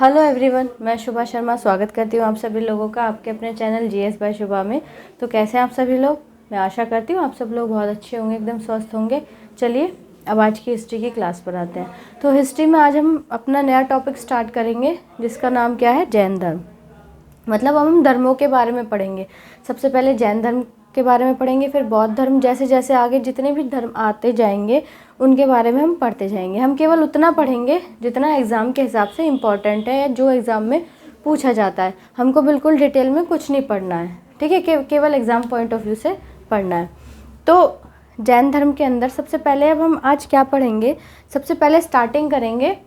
Hello everyone, मैं शुभा शर्मा स्वागत करती हूँ आप सभी लोगों का आपके अपने चैनल जीएस बाय शुभा में। तो कैसे हैं आप सभी लोग? मैं आशा करती हूँ आप सब लोग बहुत अच्छे होंगे, एकदम स्वस्थ होंगे। चलिए अब आज की हिस्ट्री की क्लास पर आते हैं। तो हिस्ट्री में आज हम अपना नया टॉपिक स्टार्ट करेंगे जिसका नाम क्या है? जैन धर्म। मतलब अब हम धर्मों के बारे में पढ़ेंगे। सबसे पहले जैन धर्म के बारे में पढ़ेंगे, फिर बौद्ध धर्म, जैसे जैसे आगे जितने भी धर्म आते जाएंगे उनके बारे में हम पढ़ते जाएंगे। हम केवल उतना पढ़ेंगे जितना एग्ज़ाम के हिसाब से इम्पॉर्टेंट है या जो एग्ज़ाम में पूछा जाता है। हमको बिल्कुल डिटेल में कुछ नहीं पढ़ना है, ठीक है? केवल एग्ज़ाम पॉइंट ऑफ व्यू से पढ़ना है। तो जैन धर्म के अंदर सबसे पहले अब हम आज क्या पढ़ेंगे? सबसे पहले स्टार्टिंग करेंगे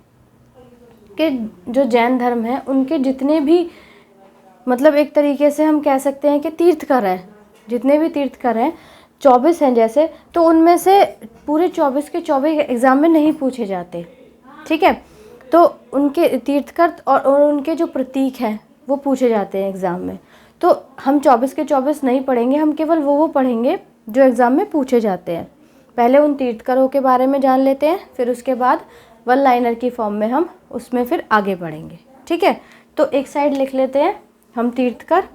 कि जो जैन धर्म है उनके जितने भी, मतलब एक तरीके से हम कह सकते हैं कि तीर्थकर हैं, जितने भी तीर्थकर हैं 24 हैं जैसे, तो उनमें से पूरे 24 के 24 एग्ज़ाम में नहीं पूछे जाते, ठीक है? तो उनके तीर्थकर और उनके जो प्रतीक हैं वो पूछे जाते हैं एग्ज़ाम में। तो हम 24 के 24 नहीं पढ़ेंगे, हम केवल वो पढ़ेंगे जो एग्ज़ाम में पूछे जाते हैं। पहले उन तीर्थकरों के बारे में जान लेते हैं, फिर उसके बाद वन लाइनर की फॉर्म में हम उसमें फिर आगे बढ़ेंगे, ठीक है? तो एक साइड लिख लेते हैं हम तीर्थकर,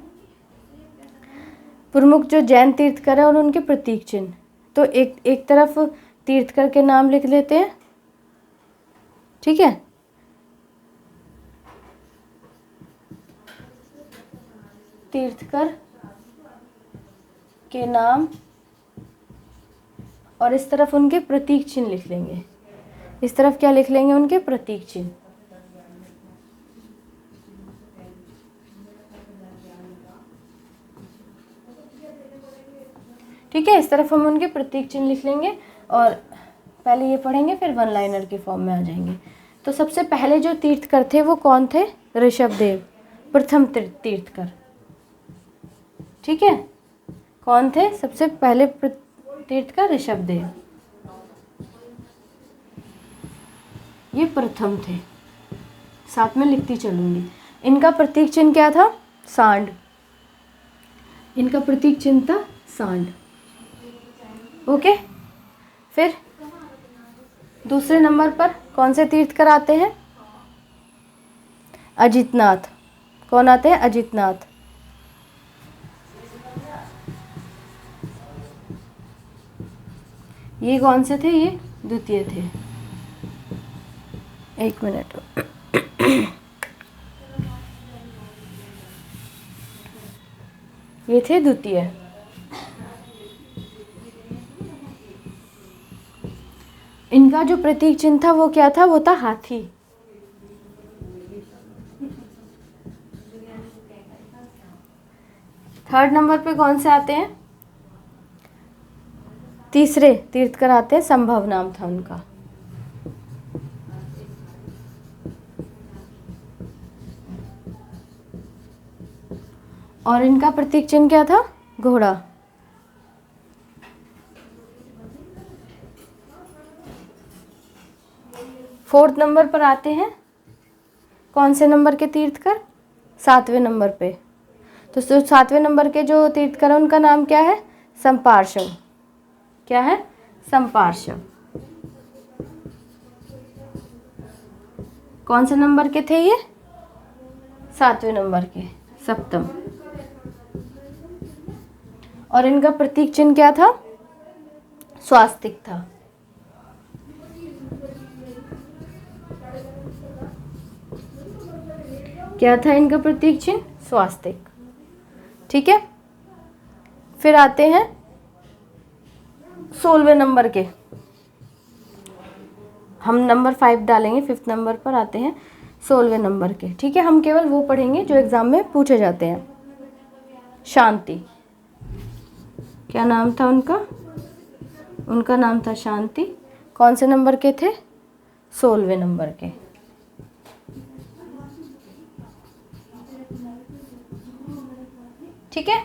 प्रमुख जो जैन तीर्थकर है और उनके प्रतीक चिन्ह। तो एक तरफ तीर्थकर के नाम लिख लेते हैं, ठीक है? तीर्थकर के नाम और इस तरफ उनके प्रतीक चिन्ह लिख लेंगे। इस तरफ क्या लिख लेंगे? उनके प्रतीक चिन्ह। ठीक है, इस तरफ हम उनके प्रतीक चिन्ह लिख लेंगे और पहले ये पढ़ेंगे फिर वन लाइनर के फॉर्म में आ जाएंगे। तो सबसे पहले जो तीर्थकर थे वो कौन थे? ऋषभदेव, प्रथम तीर्थकर, ठीक है? कौन थे सबसे पहले तीर्थकर? ऋषभदेव, ये प्रथम थे। साथ में लिखती चलूंगी। इनका प्रतीक चिन्ह क्या था? सांड। इनका प्रतीक चिन्ह था सांड, ओके। फिर दूसरे नंबर पर कौन से तीर्थकर आते हैं? अजितनाथ। कौन आते हैं? अजितनाथ। ये कौन से थे? ये द्वितीय थे। एक मिनट, ये थे द्वितीय। इनका जो प्रतीक चिन्ह था वो क्या था? वो था हाथी। थर्ड नंबर पे कौन से आते हैं? तीसरे तीर्थकर आते हैं, संभव नाम था उनका। और इनका प्रतीक चिन्ह क्या था? घोड़ा। फोर्थ नंबर पर आते हैं कौन से नंबर के तीर्थकर? 7वें नंबर पे। तो 7वें नंबर के जो तीर्थकर हैं उनका नाम क्या है? संपार्श्व। क्या है? संपार्श्व। कौन से नंबर के थे ये? 7वें नंबर के, सप्तम। और इनका प्रतीक चिन्ह क्या था? स्वास्तिक था। क्या था इनका प्रतीक चिन्ह? स्वास्तिक, ठीक है। फिर आते हैं 16वें नंबर के, हम नंबर 5 डालेंगे। 5th नंबर पर आते हैं 16वें नंबर के, ठीक है। हम केवल वो पढ़ेंगे जो एग्जाम में पूछे जाते हैं। शांति। क्या नाम था उनका? उनका नाम था शांति। कौन से नंबर के थे? 16वें नंबर के। ठीक है।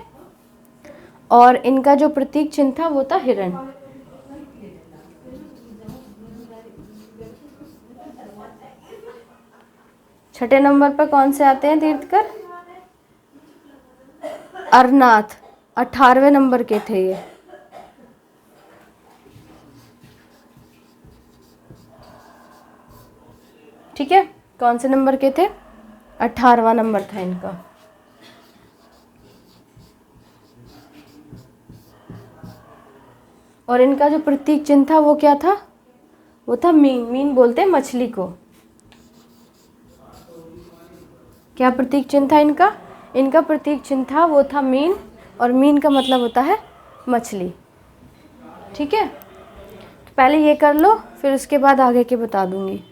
और इनका जो प्रतीक चिन्ह था वो था हिरण। छठे नंबर पर कौन से आते हैं तीर्थकर? अरनाथ। 18वें नंबर के थे ये। ठीक है, कौन से नंबर के थे? 18वां नंबर था इनका। और इनका जो प्रतीक चिन्ह था वो क्या था? वो था मीन। मीन बोलते हैं मछली को। क्या प्रतीक चिन्ह था इनका? इनका प्रतीक चिन्ह था वो था मीन, और मीन का मतलब होता है मछली। ठीक है, तो पहले ये कर लो, फिर उसके बाद आगे के बता दूंगी।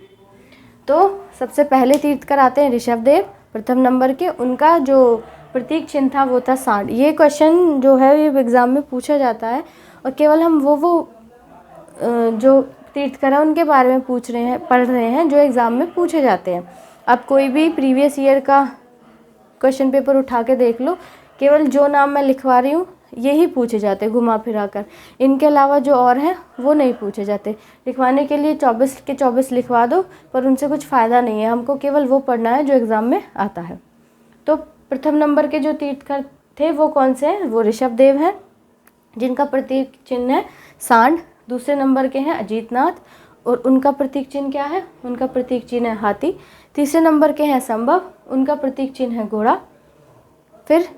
तो सबसे पहले तीर्थकर आते हैं ऋषभदेव प्रथम नंबर के। उनका जो प्रतीक चिन्ह था वो था सांड। ये क्वेश्चन जो है ये एग्ज़ाम में पूछा जाता है, और केवल हम वो जो तीर्थकर है उनके बारे में पढ़ रहे हैं जो एग्ज़ाम में पूछे जाते हैं। अब कोई भी प्रीवियस ईयर का क्वेश्चन पेपर उठा के देख लो, केवल जो नाम मैं लिखवा रही हूँ यही पूछे जाते हैं घुमा फिरा कर। इनके अलावा जो और हैं वो नहीं पूछे जाते। लिखवाने के लिए 24 के 24 लिखवा दो, पर उनसे कुछ फ़ायदा नहीं है। हमको केवल वो पढ़ना है जो एग्ज़ाम में आता है। तो प्रथम नंबर के जो तीर्थकर थे वो कौन से हैं? वो ऋषभदेव हैं, जिनका प्रतीक चिन्ह है सांड। दूसरे नंबर के हैं अजीतनाथ, और उनका प्रतीक चिन्ह क्या है? उनका प्रतीक चिन्ह है हाथी। तीसरे नंबर के हैं संभव, उनका प्रतीक चिन्ह है घोड़ा। फिर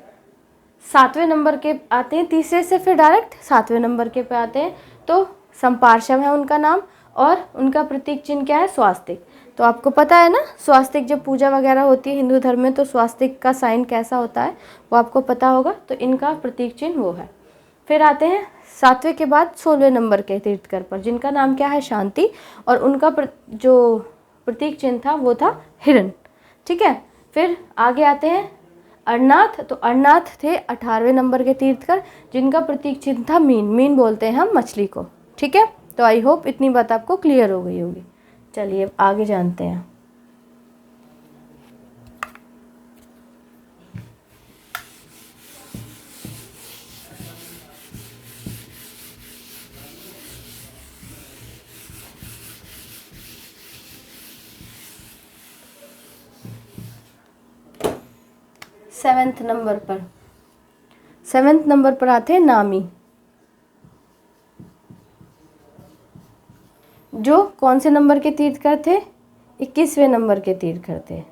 7वें नंबर के आते हैं, तीसरे से फिर डायरेक्ट 7वें नंबर के पे आते हैं, तो संपार्श्व है उनका नाम, और उनका प्रतीक चिन्ह क्या है? स्वास्तिक। तो आपको पता है ना, स्वास्तिक जब पूजा वगैरह होती है हिंदू धर्म में तो स्वास्तिक का साइन कैसा होता है वो आपको पता होगा। तो इनका प्रतीक चिन्ह वो है। फिर आते हैं 7वें के बाद 16वें नंबर के तीर्थकर पर, जिनका नाम क्या है? शांति, और उनका जो प्रतीक चिन्ह था वो था हिरण। ठीक है, फिर आगे आते हैं अरनाथ। तो अरनाथ थे 18वें नंबर के तीर्थकर, जिनका प्रतीक चिन्ह था मीन। मीन बोलते हैं हम मछली को। ठीक है, तो आई होप इतनी बात आपको क्लियर हो गई होगी। चलिए आगे जानते हैं। सेवेंथ नंबर पर आते हैं नामी, जो कौन से नंबर के तीर्थकर थे? 21वें नंबर के तीर्थकर थे।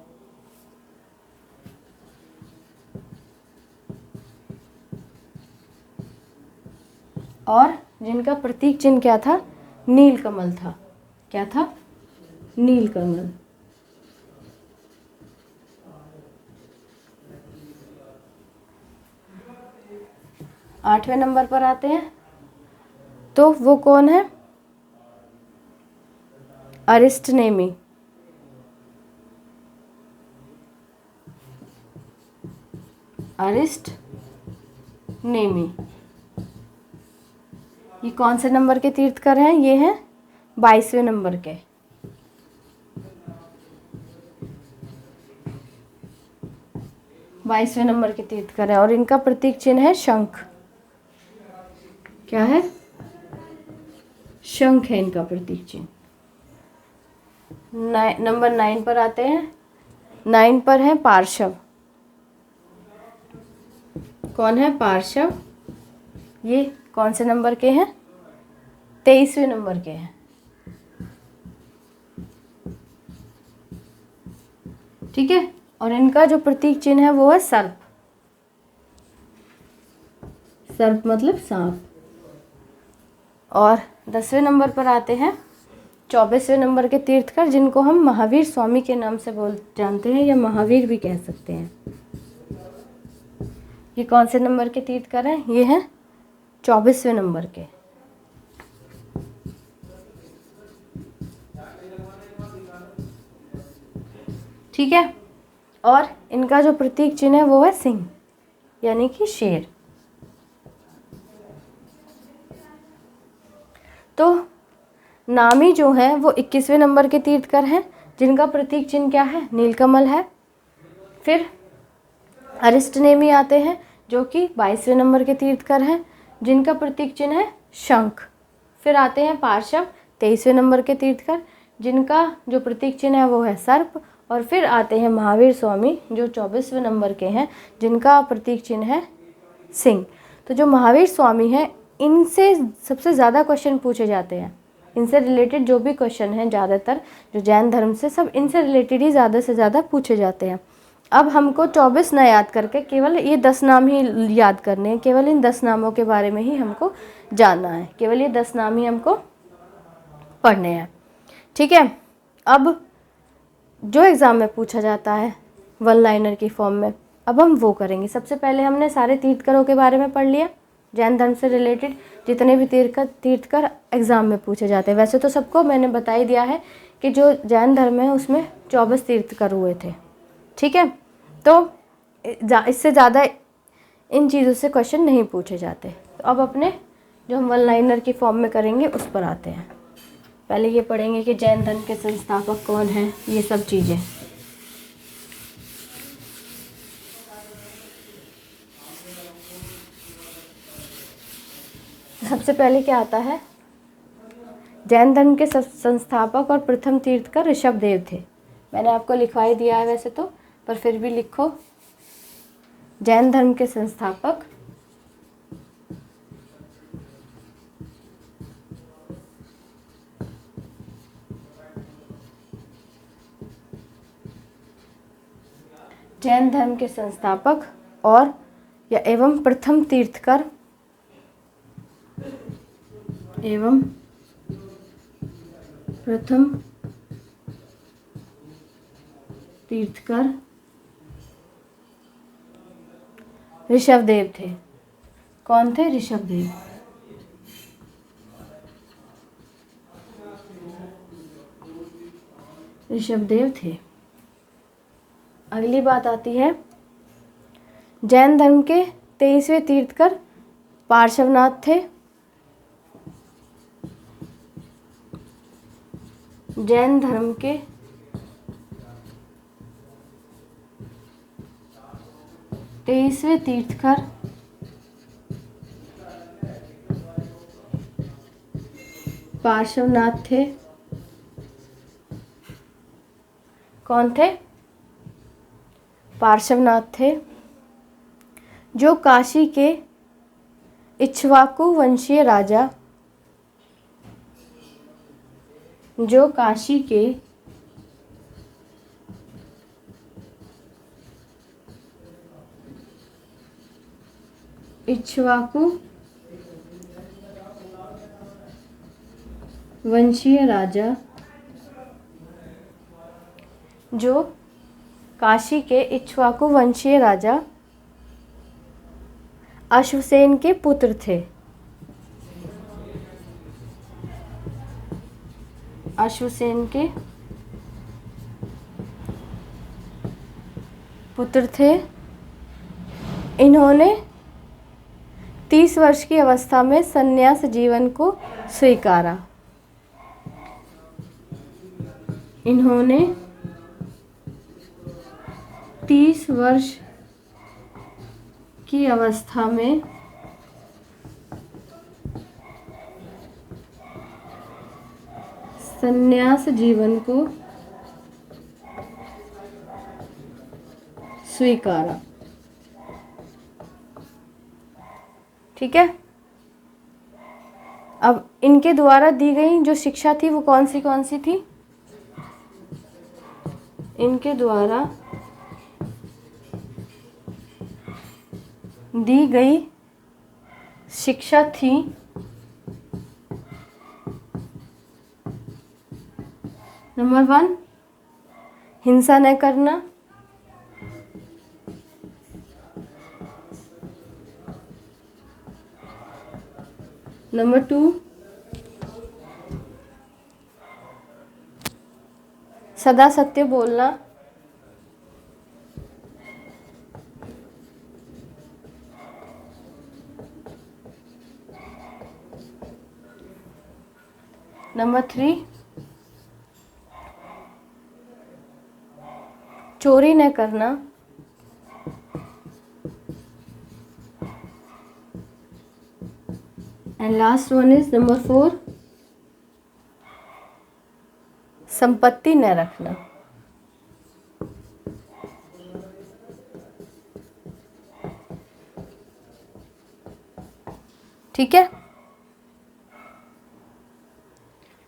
और जिनका प्रतीक चिन्ह क्या था? नीलकमल था। क्या था? नीलकमल। आठवें नंबर पर आते हैं, तो वो कौन है? अरिस्टनेमी। अरिस्टनेमी ये कौन से नंबर के तीर्थकर हैं? ये हैं 22वें नंबर के। बाईसवें नंबर के तीर्थकर है, और इनका प्रतीक चिन्ह है शंख। क्या है? शंख है इनका प्रतीक चिन्ह। नंबर 9 पर आते हैं। 9 पर है पार्श्व। कौन है पार्श्व? ये कौन से नंबर के हैं? 23वें नंबर के हैं। ठीक है, और इनका जो प्रतीक चिन्ह है वो है सर्प। सर्प मतलब सांप। और 10वें नंबर पर आते हैं 24वें नंबर के तीर्थकर, जिनको हम महावीर स्वामी के नाम से जानते हैं, या महावीर भी कह सकते हैं। ये कौन से नंबर के तीर्थकर हैं? ये हैं 24वें नंबर के। ठीक है, और इनका जो प्रतीक चिन्ह है वो है सिंह, यानी कि शेर। तो नामी जो है वो 21वें नंबर के तीर्थकर हैं, जिनका प्रतीक चिन्ह क्या है? नीलकमल है। फिर अरिस्टनेमी आते हैं, जो कि 22वें नंबर के तीर्थकर हैं, जिनका प्रतीक चिन्ह है शंख। फिर आते हैं पार्श्व 23वें नंबर के तीर्थकर, जिनका जो प्रतीक चिन्ह है वो है सर्प। और फिर आते हैं महावीर स्वामी, जो 24वें नंबर के हैं, जिनका प्रतीक चिन्ह है सिंह। तो जो महावीर स्वामी हैं, इनसे सबसे ज़्यादा क्वेश्चन पूछे जाते हैं। इनसे रिलेटेड जो भी क्वेश्चन हैं ज़्यादातर जो जैन धर्म से, सब इनसे रिलेटेड ही ज़्यादा से ज़्यादा पूछे जाते हैं। अब हमको 24 न याद करके केवल ये 10 नाम ही याद करने हैं, केवल इन 10 नामों के बारे में ही हमको जानना है, केवल ये 10 नाम ही हमको पढ़ने हैं। ठीक है, अब जो एग्ज़ाम में पूछा जाता है वन लाइनर की फॉर्म में, अब हम वो करेंगे। सबसे पहले हमने सारे तीर्थकरों के बारे में पढ़ लिया, जैन धर्म से रिलेटेड जितने भी तीर्थकर एग्ज़ाम में पूछे जाते हैं। वैसे तो सबको मैंने बता ही दिया है कि जो जैन धर्म है उसमें 24 तीर्थकर हुए थे। ठीक है, तो इससे ज़्यादा इन चीज़ों से क्वेश्चन नहीं पूछे जाते। तो अब अपने जो हम वन लाइनर की फॉर्म में करेंगे उस पर आते हैं। पहले ये पढ़ेंगे कि जैन धर्म के संस्थापक कौन हैं, ये सब चीज़ें। सबसे पहले क्या आता है, जैन धर्म के संस्थापक और प्रथम तीर्थकर ऋषभदेव थे। मैंने आपको लिखवा ही दिया है वैसे तो, पर फिर भी लिखो, जैन धर्म के संस्थापक और या एवं प्रथम तीर्थकर ऋषभदेव थे। कौन थे? ऋषभदेव। ऋषभदेव थे। अगली बात आती है, जैन धर्म के 23वें तीर्थकर पार्श्वनाथ थे। जैन धर्म के 23वें तीर्थकर पार्श्वनाथ थे। कौन थे? पार्श्वनाथ थे, जो काशी के इक्ष्वाकु वंशीय राजा इक्ष्वाकु वंशीय राजा जो काशी के इक्ष्वाकु वंशीय राजा अश्वसेन के पुत्र थे। अश्वसेन के पुत्र थे। इन्होंने 30 वर्ष की अवस्था में संन्यास जीवन को स्वीकारा। इन्होंने 30 वर्ष की अवस्था में संन्यास जीवन को स्वीकारा। ठीक है, अब इनके द्वारा दी गई जो शिक्षा थी वो कौन सी थी? इनके द्वारा दी गई शिक्षा थी नंबर 1, हिंसा न करना। नंबर 2, सदा सत्य बोलना। नंबर 3, चोरी न करना। And last one is number 4, संपत्ति न रखना। ठीक है,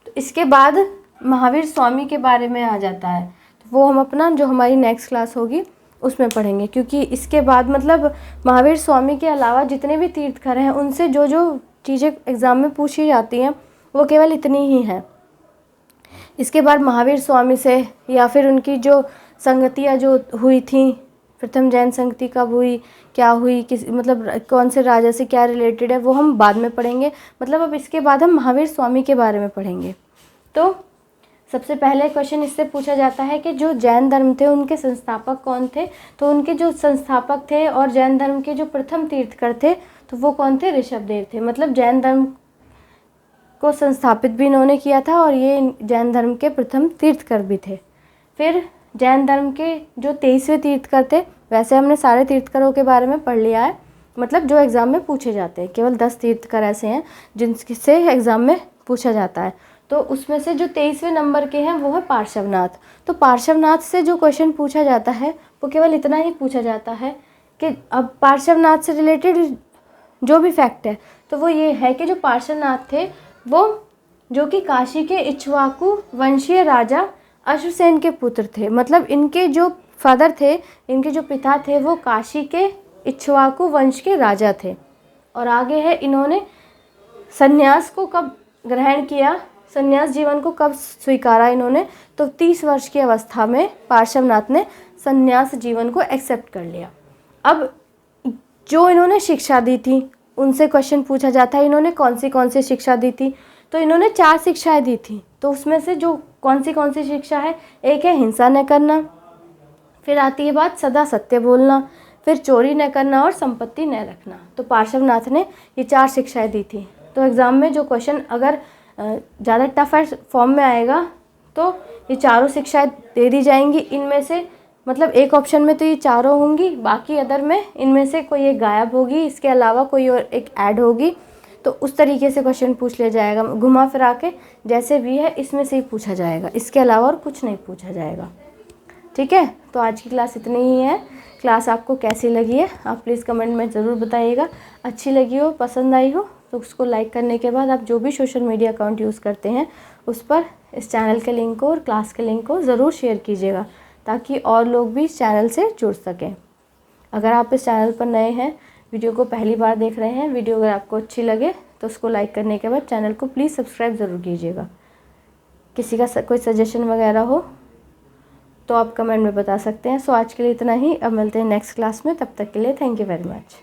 तो इसके बाद महावीर स्वामी के बारे में आ जाता है। तो वो हम अपना जो हमारी नेक्स्ट क्लास होगी उसमें पढ़ेंगे, क्योंकि इसके बाद मतलब महावीर स्वामी के अलावा जितने भी तीर्थकर हैं उनसे जो जो चीज़ें एग्ज़ाम में पूछी जाती हैं वो केवल इतनी ही हैं। इसके बाद महावीर स्वामी से या फिर उनकी जो संगतियाँ जो हुई थी, प्रथम जैन संगति कब हुई, क्या हुई, किस मतलब कौन से राजा से क्या रिलेटेड है, वो हम बाद में पढ़ेंगे। मतलब अब इसके बाद हम महावीर स्वामी के बारे में पढ़ेंगे। तो सबसे पहले क्वेश्चन इससे पूछा जाता है कि जो जैन धर्म थे उनके संस्थापक कौन थे। तो उनके जो संस्थापक थे और जैन धर्म के जो प्रथम तीर्थकर थे तो वो कौन थे? ऋषभदेव थे। मतलब जैन धर्म को संस्थापित भी इन्होंने किया था और ये जैन धर्म के प्रथम तीर्थकर भी थे। फिर जैन धर्म के जो 23वें तीर्थकर थे, वैसे हमने सारे तीर्थकरों के बारे में पढ़ लिया है, मतलब जो एग्ज़ाम में पूछे जाते हैं। केवल 10 तीर्थकर ऐसे हैं जिनसे एग्ज़ाम में पूछा जाता है। तो उसमें से जो 23वें नंबर के हैं वो है पार्श्वनाथ। तो पार्श्वनाथ से जो क्वेश्चन पूछा जाता है वो केवल इतना ही पूछा जाता है कि अब पार्श्वनाथ से रिलेटेड जो भी फैक्ट है तो वो ये है कि जो पार्श्वनाथ थे वो जो कि काशी के इक्ष्वाकु वंशीय राजा अश्वसेन के पुत्र थे। मतलब इनके जो फादर थे, इनके जो पिता थे वो काशी के इक्ष्वाकु वंश के राजा थे। और आगे है इन्होंने संन्यास को कब ग्रहण किया, संन्यास जीवन को कब स्वीकारा इन्होंने, तो 30 वर्ष की अवस्था में पार्श्वनाथ ने संन्यास जीवन को एक्सेप्ट कर लिया। अब जो इन्होंने शिक्षा दी थी उनसे क्वेश्चन पूछा जाता है इन्होंने कौन सी शिक्षा दी थी। तो इन्होंने 4 शिक्षाएं दी थी। तो उसमें से जो कौन सी शिक्षा है, एक है हिंसा न करना, फिर आती है बात सदा सत्य बोलना, फिर चोरी न करना और संपत्ति न रखना। तो पार्श्वनाथ ने ये 4 शिक्षाएं दी थी। तो एग्ज़ाम में जो क्वेश्चन अगर ज़्यादा टफ फॉर्म में आएगा तो ये चारों शिक्षाएं दे दी जाएंगी। इनमें से मतलब एक ऑप्शन में तो ये चारों होंगी, बाकी अदर में इनमें से कोई एक गायब होगी, इसके अलावा कोई और एक ऐड होगी। तो उस तरीके से क्वेश्चन पूछ लिया जाएगा, घुमा फिरा के जैसे भी है इसमें से ही पूछा जाएगा, इसके अलावा और कुछ नहीं पूछा जाएगा। ठीक है, तो आज की क्लास इतनी ही है। क्लास आपको कैसी लगी है आप प्लीज़ कमेंट में ज़रूर बताइएगा। अच्छी लगी हो, पसंद आई हो तो उसको लाइक करने के बाद आप जो भी सोशल मीडिया अकाउंट यूज़ करते हैं उस पर इस चैनल के लिंक को और क्लास के लिंक को ज़रूर शेयर कीजिएगा ताकि और लोग भी इस चैनल से जुड़ सकें। अगर आप इस चैनल पर नए हैं, वीडियो को पहली बार देख रहे हैं, वीडियो अगर आपको अच्छी लगे तो उसको लाइक करने के बाद चैनल को प्लीज़ सब्सक्राइब ज़रूर कीजिएगा। किसी का कोई सजेशन वगैरह हो तो आप कमेंट में बता सकते हैं। सो आज के लिए इतना ही, अब मिलते हैं नेक्स्ट क्लास में, तब तक के लिए थैंक यू वेरी मच।